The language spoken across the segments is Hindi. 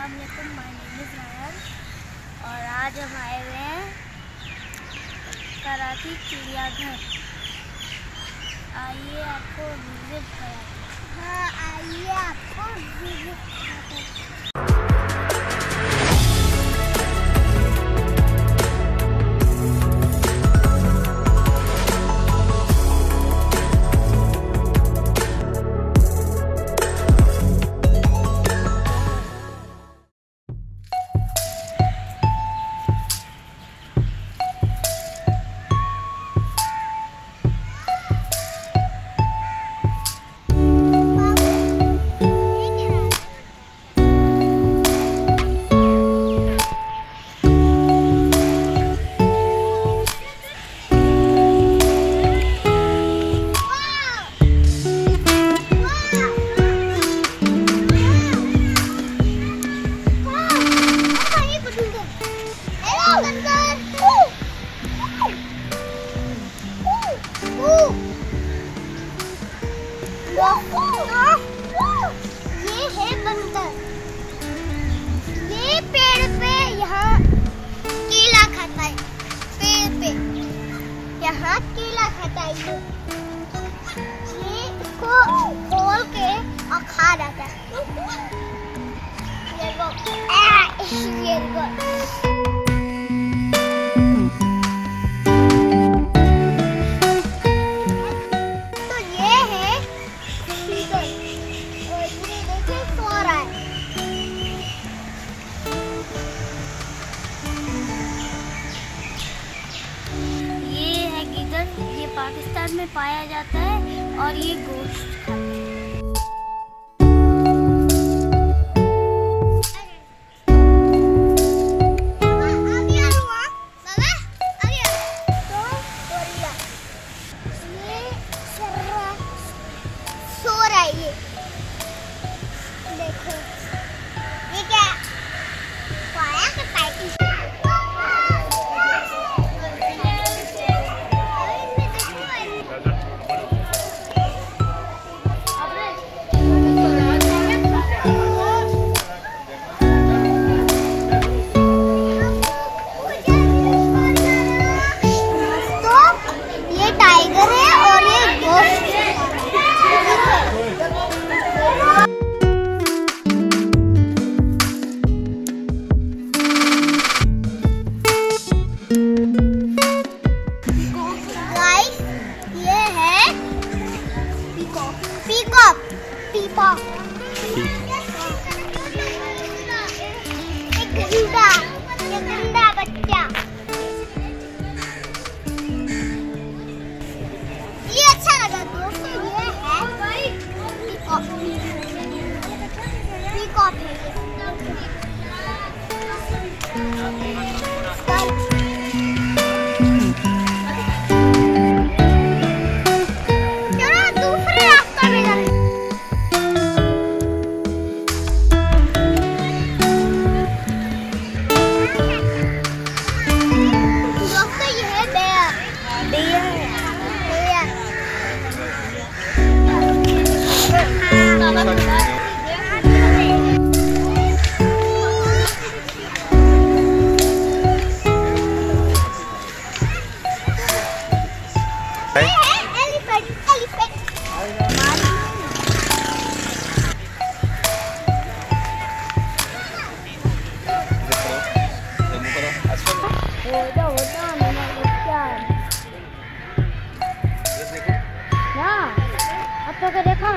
अस्सलाम वालेकुम, माय नेम इज़ रायन और आज हम आए हुए हैं कराची चिड़ियाघर। आइए आपको विजिट कराते हैं। हाँ, आइए आपको विजिट कराते हैं। ये है बंदर। ये पेड़ पे यहाँ केला खाता है। पेड़ पे यहाँ केला खाता है। ये इसको खोल के और खा जाता है। ये पाकिस्तान में पाया जाता है और ये गोश्त खाता है। देखो ये क्या पाया कि पैकिंग गंदा बच्चा। ये अच्छा लगा दोस्तों। ये है पीकॉक है। देखा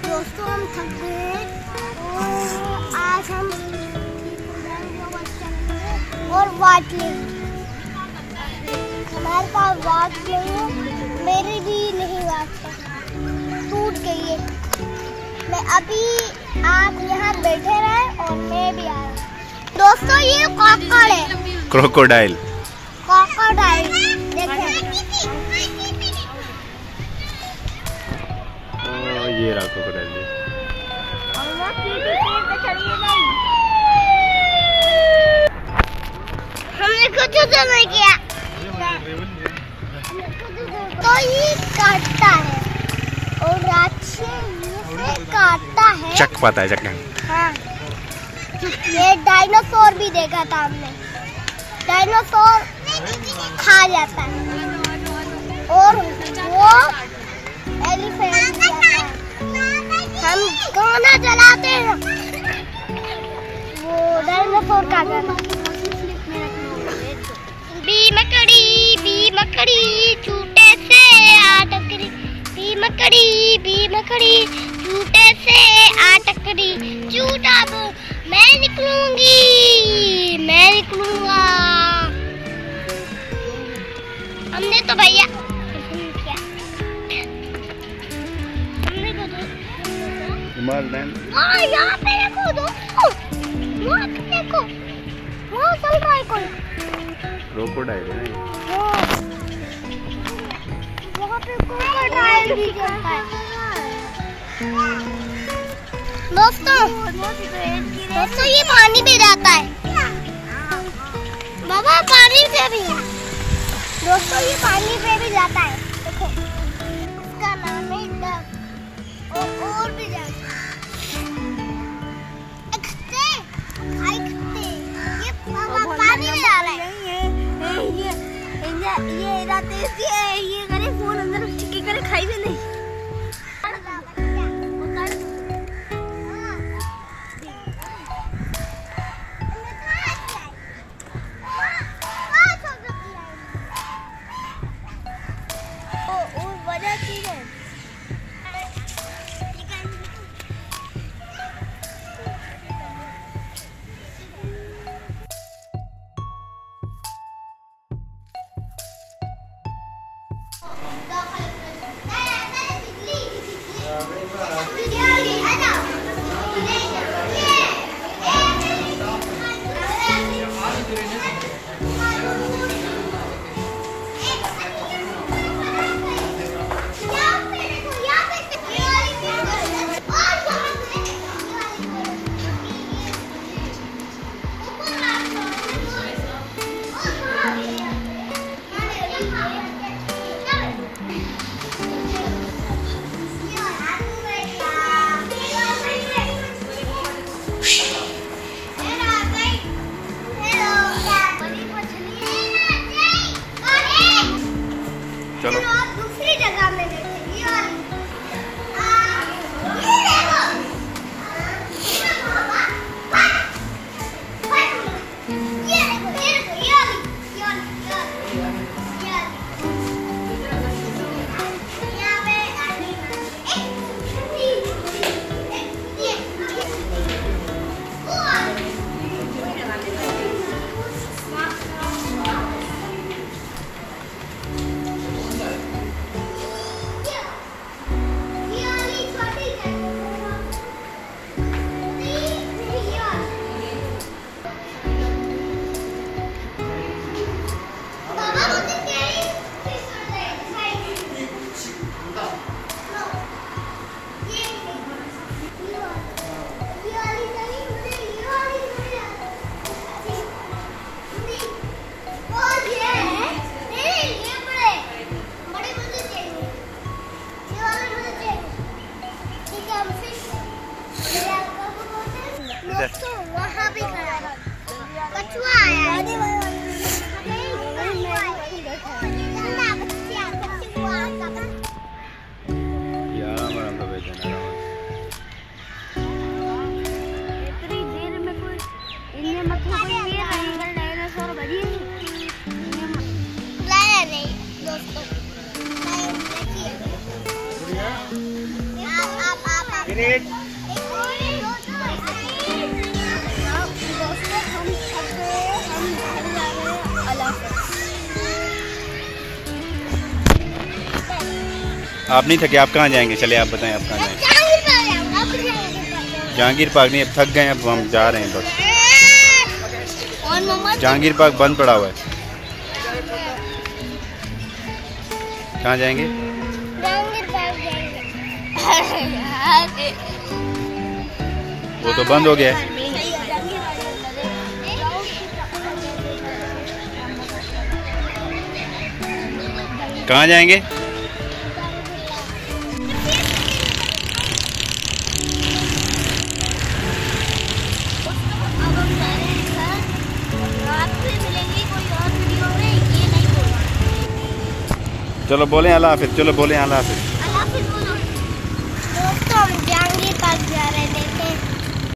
दोस्तों हम थक गए और आज हम और वाट लेंगे। हमारे पास वाट नहीं, मेरी भी नहीं वाट टूट गई है। मैं अभी आप यहाँ बैठे रहे और मैं भी आया। दोस्तों ये कॉकड़ है, क्रोकोडाइल। क्रोकोडाइल देखें। ये रहा क्रोकोडाइल। हमने कुछ तो नहीं किया। तो ये काटता है और रात से ये काटता है, चक पाता है, चक। हाँ, ये डायनासोर भी देखा था हमने। डायनासोर खा जाता है और वो एलिफेंट खाता है। हम गाना चलाते हैं, वो डायनासोर का गाना। बी मकड़ी झूठे से आटकरी, बी मकड़ी झूठे से आटकरी, झूठा वो मैं निकलूंगा। हमने तो भैया क्या हमने तो यहाँ पे देखो दोस्तों, वहाँ पे देखो, वहाँ चल रहा है कोई क्रोकोडाइल है। वहाँ पे क्रोकोडाइल भी चलता है। दोस्तों ये पानी में जाता है। बाबा पानी पे भी, दोस्तों ये पानी पे भी जाता है। देखो इसका नाम है डक और भी जाता है। ये पानी में जा रहा है। ये करे फोन अंदर चिक्की करे खाई भी नहीं। चलो दूसरी जगह में वहाँ भी खड़ा है, कछुआ आया है। दोस्तों आप नहीं थके, आप कहाँ जाएंगे? चले आप बताएं, आप कहाँ जाएंगे? जहांगीर पार्क नहीं, अब थक गए, अब हम जा रहे हैं बस। जहांगीर पार्क बंद पड़ा हुआ है। कहाँ जाएंगे? वो तो बंद हो गया है। कहाँ जाएंगे? चलो बोले अल्लाह हाफिज़, चलो बोले अल्लाह हाफिज़।